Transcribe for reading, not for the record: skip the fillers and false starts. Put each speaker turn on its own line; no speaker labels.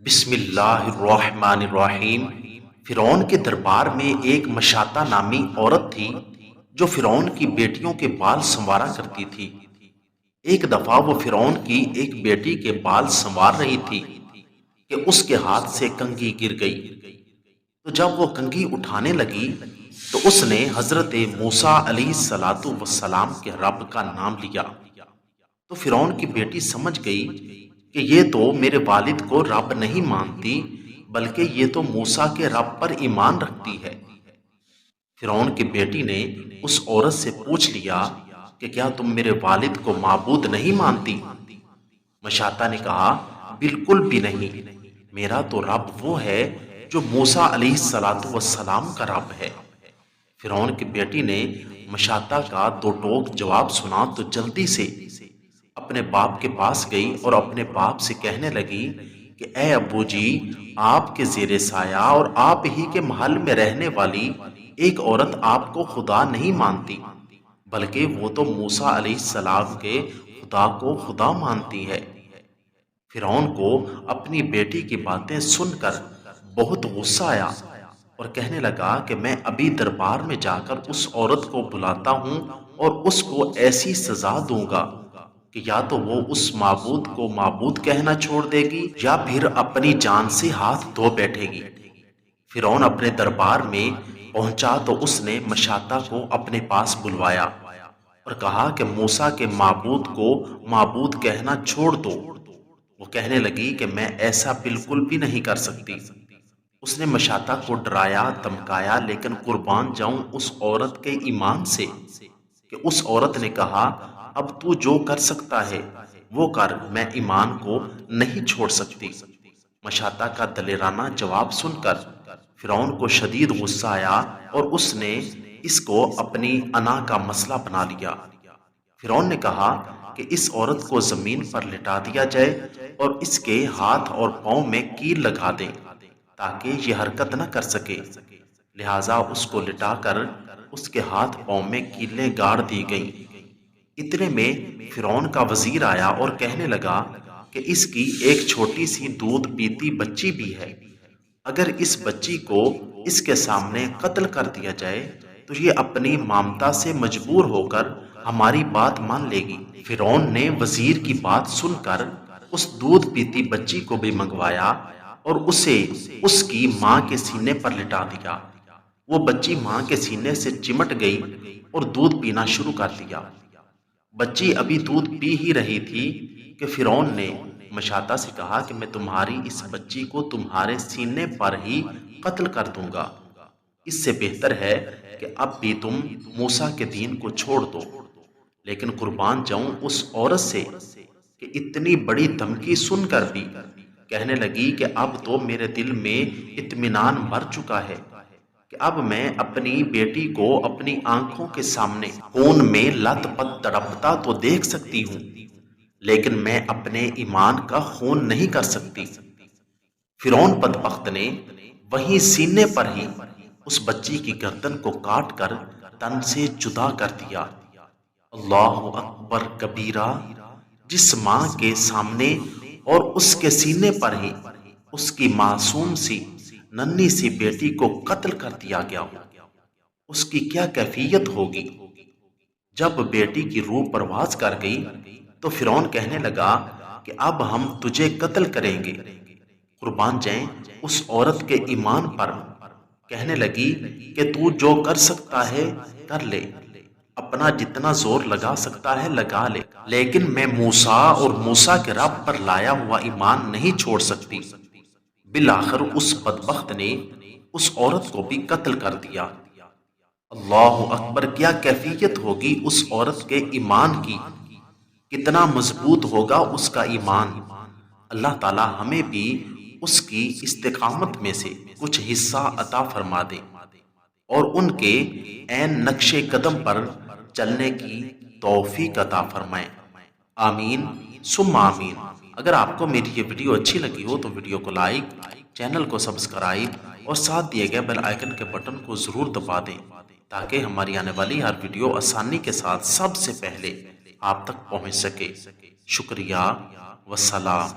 بسم اللہ الرحمن الرحیم۔ فرعون کے دربار میں ایک مشاطہ نامی عورت تھی جو فرعون کی بیٹیوں کے بال سنوارا کرتی تھی۔ ایک دفعہ وہ فرعون کی ایک بیٹی کے بال سنوار رہی تھی کہ اس کے ہاتھ سے کنگھی گر گئی۔ تو جب وہ کنگھی اٹھانے لگی تو اس نے حضرت موسیٰ علیہ السلام کے رب کا نام لیا۔ تو فرعون کی بیٹی سمجھ گئی کہ یہ تو میرے والد کو رب نہیں مانتی بلکہ یہ تو موسیٰ کے رب پر ایمان رکھتی ہے۔ فرعون کی بیٹی نے اس عورت سے پوچھ لیا کہ کیا تم میرے والد کو معبود نہیں مانتی؟ مشاطہ نے کہا بالکل بھی نہیں، میرا تو رب وہ ہے جو موسیٰ علیہ السلام کا رب ہے۔ فرعون کی بیٹی نے مشاطہ کا دو ٹوک جواب سنا تو جلدی سے اپنے باپ کے پاس گئی اور اپنے باپ سے کہنے لگی کہ اے ابو جی، آپ کے زیر سایہ اور آپ ہی کے محل میں رہنے والی ایک عورت آپ کو خدا نہیں مانتی بلکہ وہ تو موسیٰ علیہ السلام کے خدا کو خدا مانتی ہے۔ فرعون کو اپنی بیٹی کی باتیں سن کر بہت غصہ آیا اور کہنے لگا کہ میں ابھی دربار میں جا کر اس عورت کو بلاتا ہوں اور اس کو ایسی سزا دوں گا کہ یا تو وہ اس معبود کو معبود کہنا چھوڑ دے گی یا پھر اپنی جان سے ہاتھ دھو بیٹھے گی۔ فرعون اپنے دربار میں پہنچا تو اس نے مشاطہ کو اپنے پاس بلوایا اور کہا کہ موسیٰ کے معبود کو معبود کہنا چھوڑ دو۔ وہ کہنے لگی کہ میں ایسا بالکل بھی نہیں کر سکتی۔ اس نے مشاطہ کو ڈرایا دھمکایا، لیکن قربان جاؤں اس عورت کے ایمان سے کہ اس عورت نے کہا اب تو جو کر سکتا ہے وہ کر، میں ایمان کو نہیں چھوڑ سکتی۔ مشاطہ کا دلیرانہ جواب سن کر فرعون کو شدید غصہ آیا اور اس نے اس کو اپنی انا کا مسئلہ بنا لیا۔ فرعون نے کہا کہ اس عورت کو زمین پر لٹا دیا جائے اور اس کے ہاتھ اور پاؤں میں کیل لگا دیں تاکہ یہ حرکت نہ کر سکے۔ لہٰذا اس کو لٹا کر اس کے ہاتھ پاؤں میں کیلیں گاڑ دی گئیں۔ اتنے میں فرعون کا وزیر آیا اور کہنے لگا کہ اس کی ایک چھوٹی سی دودھ پیتی بچی بھی ہے، اگر اس بچی کو اس کے سامنے قتل کر دیا جائے تو یہ اپنی مامتا سے مجبور ہو کر ہماری بات مان لے گی۔ فرعون نے وزیر کی بات سن کر اس دودھ پیتی بچی کو بھی منگوایا اور اسے اس کی ماں کے سینے پر لٹا دیا۔ وہ بچی ماں کے سینے سے چمٹ گئی اور دودھ پینا شروع کر دیا۔ بچی ابھی دودھ پی ہی رہی تھی کہ فرعون نے مشاطہ سے کہا کہ میں تمہاری اس بچی کو تمہارے سینے پر ہی قتل کر دوں گا۔ اس سے بہتر ہے کہ اب بھی تم موسیٰ کے دین کو چھوڑ دو۔ لیکن قربان جاؤں اس عورت سے کہ اتنی بڑی دھمکی سن کر بھی کہنے لگی کہ اب تو میرے دل میں اطمینان مر چکا ہے کہ اب میں اپنی بیٹی کو اپنی آنکھوں کے سامنے خون میں لت پت تڑپتا تو دیکھ سکتی ہوں، لیکن میں اپنے ایمان کا خون نہیں کر سکتی۔ فرعون بدبخت نے وہیں سینے پر ہی اس بچی کی گردن کو کاٹ کر تن سے جدا کر دیا۔ اللہ اکبر کبیرہ! جس ماں کے سامنے اور اس کے سینے پر ہی اس کی معصوم سی ننھی سی بیٹی کو قتل کر دیا گیا ہو، اس کی کیا کیفیت ہوگی؟ جب بیٹی کی روح پرواز کر گئی تو فرعون کہنے لگا کہ اب ہم تجھے قتل کریں گے۔ قربان جائیں اس عورت کے ایمان پر، کہنے لگی کہ تو جو کر سکتا ہے کر لے، اپنا جتنا زور لگا سکتا ہے لگا لے، لیکن میں موسیٰ اور موسیٰ کے رب پر لایا ہوا ایمان نہیں چھوڑ سکتی۔ بالآخر اس بدبخت نے اس عورت کو بھی قتل کر دیا۔ اللہ اکبر! کیا کیفیت ہوگی اس عورت کے ایمان کی، کتنا مضبوط ہوگا اس کا ایمان۔ اللہ تعالی ہمیں بھی اس کی استقامت میں سے کچھ حصہ عطا فرما دے اور ان کے عین نقش قدم پر چلنے کی توفیق عطا فرمائے۔ آمین ثم آمین۔ اگر آپ کو میری یہ ویڈیو اچھی لگی ہو تو ویڈیو کو لائک، چینل کو سبسکرائب اور ساتھ دیے گئے بیل آئیکن کے بٹن کو ضرور دبا دیں تاکہ ہماری آنے والی ہر ویڈیو آسانی کے ساتھ سب سے پہلے آپ تک پہنچ سکے۔ شکریہ، والسلام۔